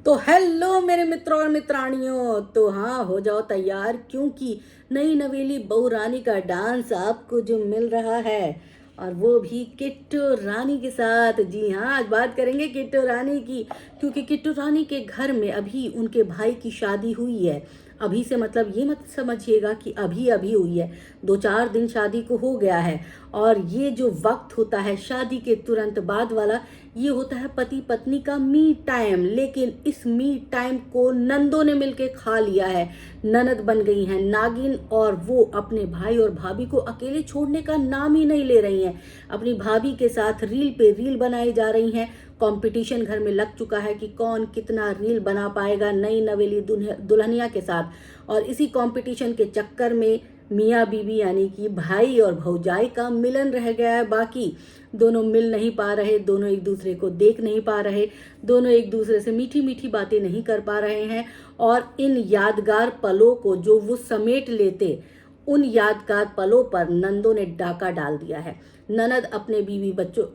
तो हेलो मेरे मित्रों और मित्रानियों। तो हाँ, हो जाओ तैयार, क्योंकि नई नवेली बहू रानी का डांस आपको जो मिल रहा है, और वो भी किट्टू रानी के साथ। जी हाँ, आज बात करेंगे किट्टू रानी की, क्योंकि किट्टू रानी के घर में अभी उनके भाई की शादी हुई है। अभी से मतलब ये मत समझिएगा कि अभी अभी हुई है, 2-4 दिन शादी को हो गया है। और ये जो वक्त होता है शादी के तुरंत बाद वाला, ये होता है पति पत्नी का मी टाइम। लेकिन इस मी टाइम को नंदों ने मिलके खा लिया है। ननद बन गई हैं नागिन, और वो अपने भाई और भाभी को अकेले छोड़ने का नाम ही नहीं ले रही हैं। अपनी भाभी के साथ रील पे रील बनाई जा रही हैं। कंपटीशन घर में लग चुका है कि कौन कितना रील बना पाएगा नई नवेली दुल्हनिया के साथ। और इसी कंपटीशन के चक्कर में मियाँ बीवी यानी कि भाई और भौजाई का मिलन रह गया है बाकी। दोनों मिल नहीं पा रहे, दोनों एक दूसरे को देख नहीं पा रहे, दोनों एक दूसरे से मीठी मीठी बातें नहीं कर पा रहे हैं। और इन यादगार पलों को जो वो समेट लेते, उन यादगार पलों पर नंदों ने डाका डाल दिया है। ननद अपने बीवी बच्चों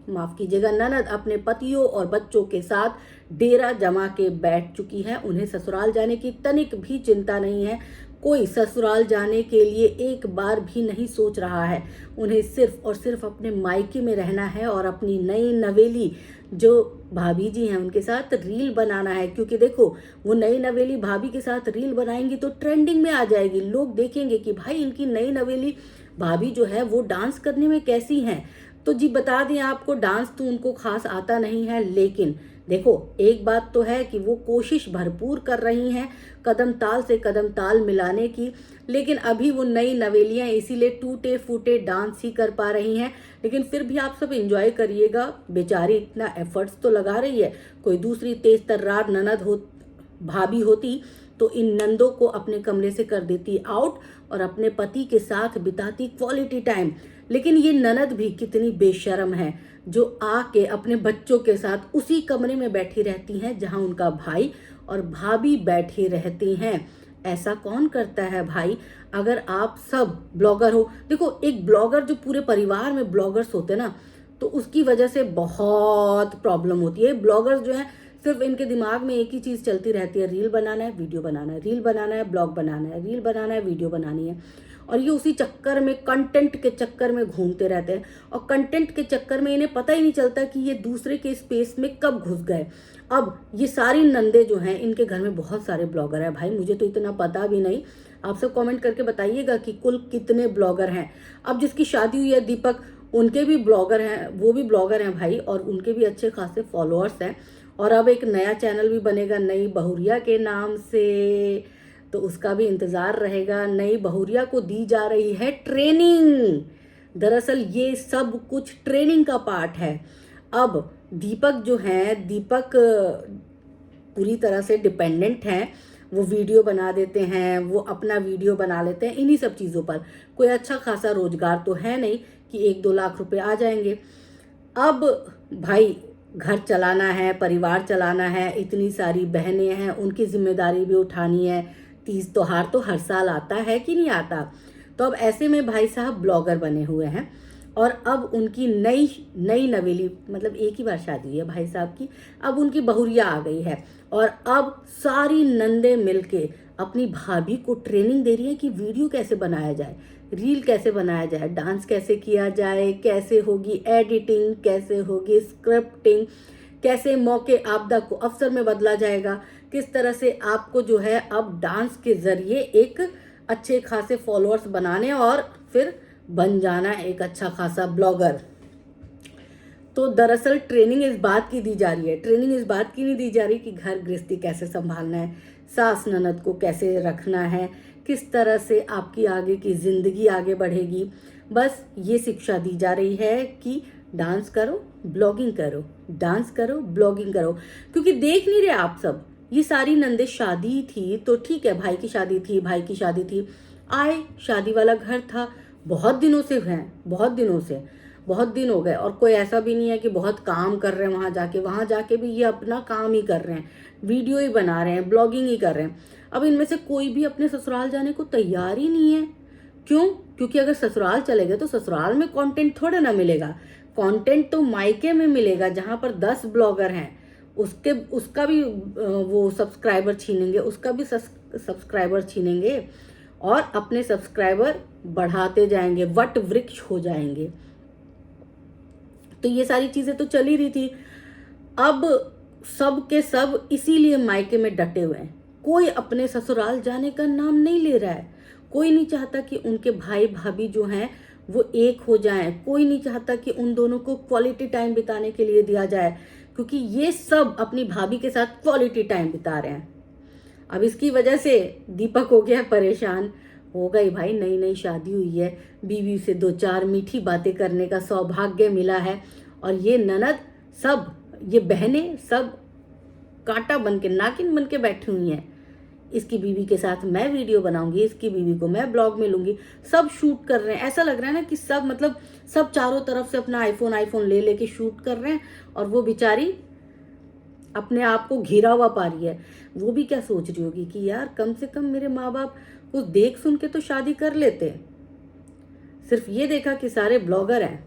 माफ कीजिएगा, ननद अपने पतियों और बच्चों के साथ डेरा जमा के बैठ चुकी है। उन्हें ससुराल जाने की तनिक भी चिंता नहीं है। कोई ससुराल जाने के लिए एक बार भी नहीं सोच रहा है। उन्हें सिर्फ और सिर्फ अपने मायके में रहना है और अपनी नई नवेली जो भाभी जी हैं उनके साथ रील बनाना है। क्योंकि देखो, वो नई नवेली भाभी के साथ रील बनाएंगी तो ट्रेंडिंग में आ जाएगी। लोग देखेंगे कि भाई इनकी नई नवेली भाभी जो है वो डांस करने में कैसी हैं। तो जी बता दें आपको, डांस तो उनको खास आता नहीं है, लेकिन देखो एक बात तो है कि वो कोशिश भरपूर कर रही हैं कदम ताल से कदम ताल मिलाने की। लेकिन अभी वो नई नवेलियां इसीलिए टूटे फूटे डांस ही कर पा रही हैं। लेकिन फिर भी आप सब एंजॉय करिएगा, बेचारी इतना एफर्ट्स तो लगा रही है। कोई दूसरी तेज तर्रार ननद हो भाभी होती तो इन नंदों को अपने कमरे से कर देती आउट और अपने पति के साथ बिताती क्वालिटी टाइम। लेकिन ये ननद भी कितनी बेशर्म है जो आके अपने बच्चों के साथ उसी कमरे में बैठी रहती हैं जहां उनका भाई और भाभी बैठे रहते हैं। ऐसा कौन करता है भाई? अगर आप सब ब्लॉगर हो, देखो एक ब्लॉगर जो पूरे परिवार में ब्लॉगर्स होते हैं ना, तो उसकी वजह से बहुत प्रॉब्लम होती है। ब्लॉगर्स जो है सिर्फ इनके दिमाग में एक ही चीज चलती रहती है, रील बनाना है, वीडियो बनाना है, रील बनाना है, ब्लॉग बनाना है, रील बनाना है, वीडियो बनानी है। और ये उसी चक्कर में, कंटेंट के चक्कर में घूमते रहते हैं। और कंटेंट के चक्कर में इन्हें पता ही नहीं चलता कि ये दूसरे के स्पेस में कब घुस गए। अब ये सारी नंदे जो हैं, इनके घर में बहुत सारे ब्लॉगर हैं भाई, मुझे तो इतना पता भी नहीं। आप सब कमेंट करके बताइएगा कि कुल कितने ब्लॉगर हैं। अब जिसकी शादी हुई है दीपक, उनके भी ब्लॉगर हैं, वो भी ब्लॉगर हैं भाई, और उनके भी अच्छे खासे फॉलोअर्स हैं। और अब एक नया चैनल भी बनेगा नई बहुरिया के नाम से, तो उसका भी इंतजार रहेगा। नई बहुरिया को दी जा रही है ट्रेनिंग। दरअसल ये सब कुछ ट्रेनिंग का पार्ट है। अब दीपक जो है, दीपक पूरी तरह से डिपेंडेंट हैं। वो वीडियो बना देते हैं, वो अपना वीडियो बना लेते हैं इन्हीं सब चीज़ों पर। कोई अच्छा खासा रोजगार तो है नहीं कि 1-2 लाख रुपए आ जाएंगे। अब भाई घर चलाना है, परिवार चलाना है, इतनी सारी बहनें हैं, उनकी जिम्मेदारी भी उठानी है। तीज त्योहार तो हर साल आता है कि नहीं आता। तो अब ऐसे में भाई साहब ब्लॉगर बने हुए हैं, और अब उनकी नई नई नवेली, मतलब एक ही बार शादी हुई है भाई साहब की, अब उनकी बहुरिया आ गई है। और अब सारी नंदे मिलके अपनी भाभी को ट्रेनिंग दे रही है कि वीडियो कैसे बनाया जाए, रील कैसे बनाया जाए, डांस कैसे किया जाए, कैसे होगी एडिटिंग, कैसे होगी स्क्रिप्टिंग, कैसे मौके आपदा को अवसर में बदला जाएगा, किस तरह से आपको जो है अब डांस के जरिए एक अच्छे खासे फॉलोअर्स बनाने और फिर बन जाना एक अच्छा खासा ब्लॉगर। तो दरअसल ट्रेनिंग इस बात की दी जा रही है, ट्रेनिंग इस बात की नहीं दी जा रही कि घर गृहस्थी कैसे संभालना है, सास ननद को कैसे रखना है, किस तरह से आपकी आगे की जिंदगी आगे बढ़ेगी। बस ये शिक्षा दी जा रही है कि डांस करो, ब्लॉगिंग करो, डांस करो, ब्लॉगिंग करो। क्योंकि देख नहीं रहे आप सब, ये सारी नंदे शादी थी तो ठीक है, भाई की शादी थी, भाई की शादी थी, आए शादी वाला घर था, बहुत दिनों से हैं, बहुत दिनों से, बहुत दिन हो गए। और कोई ऐसा भी नहीं है कि बहुत काम कर रहे हैं वहां जाके भी ये अपना काम ही कर रहे हैं, वीडियो ही बना रहे हैं, ब्लॉगिंग ही कर रहे हैं। अब इनमें से कोई भी अपने ससुराल जाने को तैयार ही नहीं है। क्यों? क्योंकि अगर ससुराल चले गए तो ससुराल में कंटेंट थोड़ा ना मिलेगा, कंटेंट तो मायके में मिलेगा जहां पर 10 ब्लॉगर हैं। उसका भी वो सब्सक्राइबर छीनेंगे, उसका भी सब्सक्राइबर छीनेंगे और अपने सब्सक्राइबर बढ़ाते जाएंगे, वट वृक्ष हो जाएंगे। तो ये सारी चीजें तो चल ही रही थी। अब सब के सब इसीलिए मायके में डटे हुए हैं। कोई अपने ससुराल जाने का नाम नहीं ले रहा है। कोई नहीं चाहता कि उनके भाई भाभी जो हैं वो एक हो जाएं। कोई नहीं चाहता कि उन दोनों को क्वालिटी टाइम बिताने के लिए दिया जाए, क्योंकि ये सब अपनी भाभी के साथ क्वालिटी टाइम बिता रहे हैं। अब इसकी वजह से दीपक हो गया परेशान। हो गई भाई, नई नई शादी हुई है, बीवी से 2-4 मीठी बातें करने का सौभाग्य मिला है, और ये ननद सब, ये बहनें सब कांटा बन के, नागिन बन के बैठी हुई हैं। इसकी बीवी के साथ मैं वीडियो बनाऊंगी, इसकी बीवी को मैं ब्लॉग में लूंगी। सब शूट कर रहे हैं, ऐसा लग रहा है ना कि सब, मतलब सब चारों तरफ से अपना आईफोन ले लेके शूट कर रहे हैं, और वो बेचारी अपने आप को घिरा हुआ पा रही है। वो भी क्या सोच रही होगी कि यार कम से कम मेरे माँ बाप कुछ देख सुन के तो शादी कर लेते। सिर्फ ये देखा कि सारे ब्लॉगर हैं।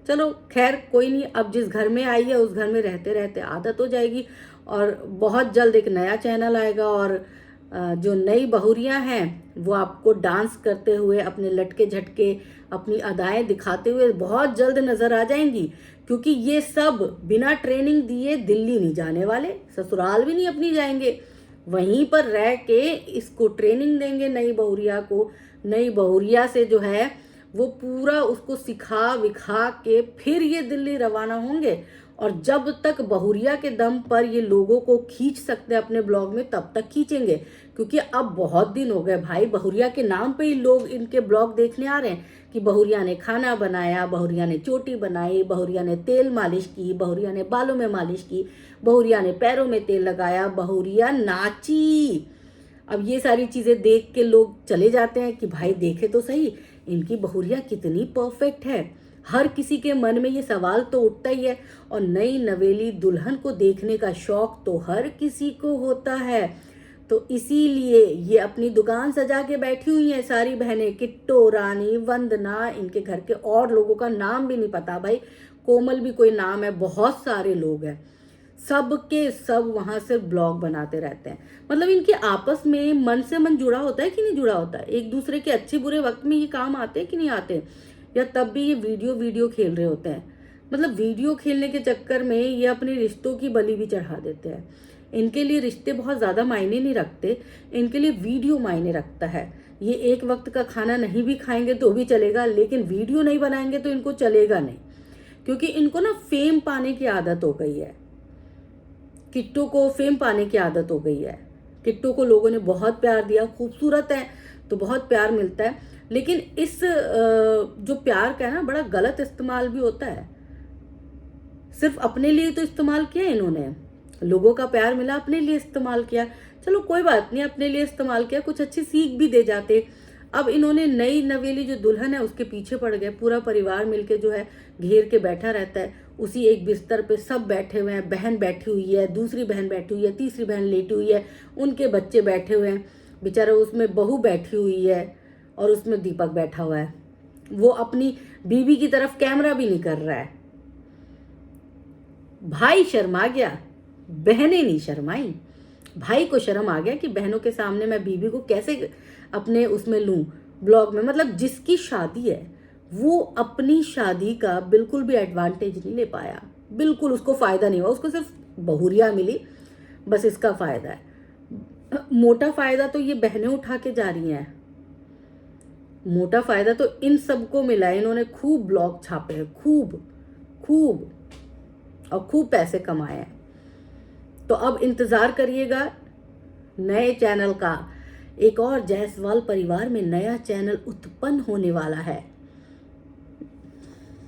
चलो खैर कोई नहीं, अब जिस घर में आई है उस घर में रहते रहते आदत हो जाएगी, और बहुत जल्द एक नया चैनल आएगा, और जो नई बहुरियाँ हैं वो आपको डांस करते हुए, अपने लटके झटके, अपनी अदाएं दिखाते हुए बहुत जल्द नजर आ जाएंगी। क्योंकि ये सब बिना ट्रेनिंग दिए दिल्ली नहीं जाने वाले, ससुराल भी नहीं अपनी जाएंगे, वहीं पर रह के इसको ट्रेनिंग देंगे नई बहुरिया को। नई बहुरिया से जो है वो पूरा उसको सिखा विखा के फिर ये दिल्ली रवाना होंगे, और जब तक बहुरिया के दम पर ये लोगों को खींच सकते हैं अपने ब्लॉग में तब तक खींचेंगे। क्योंकि अब बहुत दिन हो गए भाई, बहुरिया के नाम पे ही लोग इनके ब्लॉग देखने आ रहे हैं कि बहुरिया ने खाना बनाया, बहुरिया ने चोटी बनाई, बहुरिया ने तेल मालिश की, बहुरिया ने बालों में मालिश की, बहुरिया ने पैरों में तेल लगाया, बहुरिया नाची। अब ये सारी चीजें देख के लोग चले जाते हैं कि भाई देखे तो सही इनकी बहुरिया कितनी परफेक्ट है। हर किसी के मन में ये सवाल तो उठता ही है, और नई नवेली दुल्हन को देखने का शौक तो हर किसी को होता है। तो इसीलिए ये अपनी दुकान सजा के बैठी हुई हैं सारी बहनें, किट्टो, रानी, वंदना, इनके घर के और लोगों का नाम भी नहीं पता भाई, कोमल भी कोई नाम है, बहुत सारे लोग हैं, सब के सब वहां से ब्लॉग बनाते रहते हैं। मतलब इनके आपस में मन से मन जुड़ा होता है कि नहीं जुड़ा होता है, एक दूसरे के अच्छे बुरे वक्त में ये काम आते हैं कि नहीं आते, या तब भी ये वीडियो खेल रहे होते हैं। मतलब वीडियो खेलने के चक्कर में ये अपने रिश्तों की बलि भी चढ़ा देते हैं। इनके लिए रिश्ते बहुत ज़्यादा मायने नहीं रखते, इनके लिए वीडियो मायने रखता है। ये एक वक्त का खाना नहीं भी खाएंगे तो भी चलेगा, लेकिन वीडियो नहीं बनाएंगे तो इनको चलेगा नहीं, क्योंकि इनको ना फेम पाने की आदत हो गई है। किट्टू को फेम पाने की आदत हो गई है। किट्टू को लोगों ने बहुत प्यार दिया, खूबसूरत है तो बहुत प्यार मिलता है, लेकिन इस जो प्यार का है ना बड़ा गलत इस्तेमाल भी होता है। सिर्फ अपने लिए तो इस्तेमाल किया इन्होंने, लोगों का प्यार मिला, अपने लिए इस्तेमाल किया। चलो कोई बात नहीं, अपने लिए इस्तेमाल किया, कुछ अच्छी सीख भी दे जाते। अब इन्होंने नई नवेली जो दुल्हन है उसके पीछे पड़ गए, पूरा परिवार मिलके जो है घेर के बैठा रहता है। उसी एक बिस्तर पे सब बैठे हुए हैं, बहन बैठी हुई है, दूसरी बहन बैठी हुई है, तीसरी बहन लेटी हुई है, उनके बच्चे बैठे हुए हैं, बेचारे उसमें बहू बैठी हुई है, और उसमें दीपक बैठा हुआ है। वो अपनी बीवी की तरफ कैमरा भी नहीं कर रहा है। भाई शर्मा गया, बहनें नहीं शर्माई। भाई को शर्म आ गया कि बहनों के सामने मैं बीवी को कैसे अपने उसमें लूं, ब्लॉग में। मतलब जिसकी शादी है वो अपनी शादी का बिल्कुल भी एडवांटेज नहीं ले पाया, बिल्कुल उसको फायदा नहीं हुआ, उसको सिर्फ बहुरिया मिली, बस इसका फायदा है। मोटा फायदा तो ये बहनें उठा के जा रही हैं, मोटा फायदा तो इन सबको मिला है। इन्होंने खूब ब्लॉग छापे हैं, खूब खूब, और खूब पैसे कमाए हैं। तो अब इंतजार करिएगा नए चैनल का। एक और जायसवाल परिवार में नया चैनल उत्पन्न होने वाला है।